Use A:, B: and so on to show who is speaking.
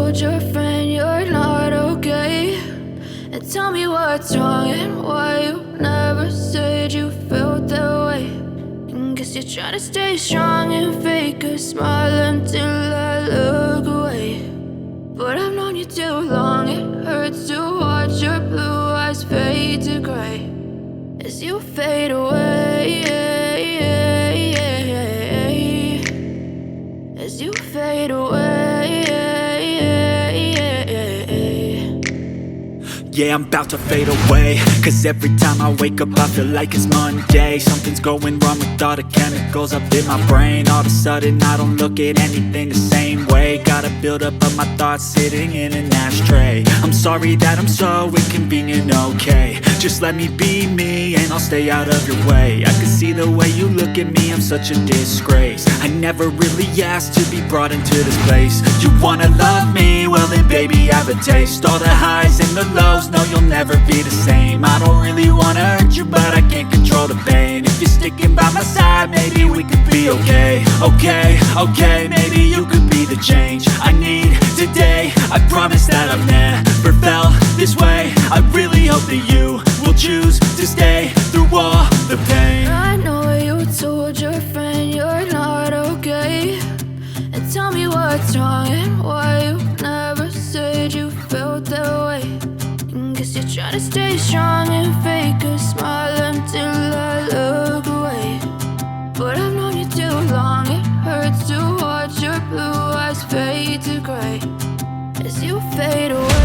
A: told your friend you're not okay? And tell me what's wrong and why you never said you felt that way. And guess you're trying to stay strong and fake a smile until I look away. But I've known you too long, it hurts to watch your blue eyes fade to gray as you fade away, as you fade away.
B: Yeah, I'm about to fade away, cause every time I wake up I feel like it's Monday. Something's going wrong with all the chemicals up in my brain. All of a sudden I don't look at anything the same way. Got a build up of my thoughts sitting in an ashtray. I'm sorry that I'm so inconvenient, okay? Just let me be me and I'll stay out of your way. I can see the way you look at me, I'm such a disgrace. I never really asked to be brought into this place. You wanna love me? Well then baby have a taste. All the highs and the lows, no, you'll never be the same. I don't really wanna hurt you, but I can't control the pain. If you're sticking by my side, maybe we could be okay. Okay, maybe you could be the change I need today. I promise that I've never felt this way. I really hope that you will choose to stay through all the pain.
A: I know you told your friend you're not okay. And tell me what's wrong and why you never said you felt that way. Guess you're trying to stay strong and fake a smile until I look away. But I've known you too long, it hurts to watch your blue eyes fade to gray as you fade away.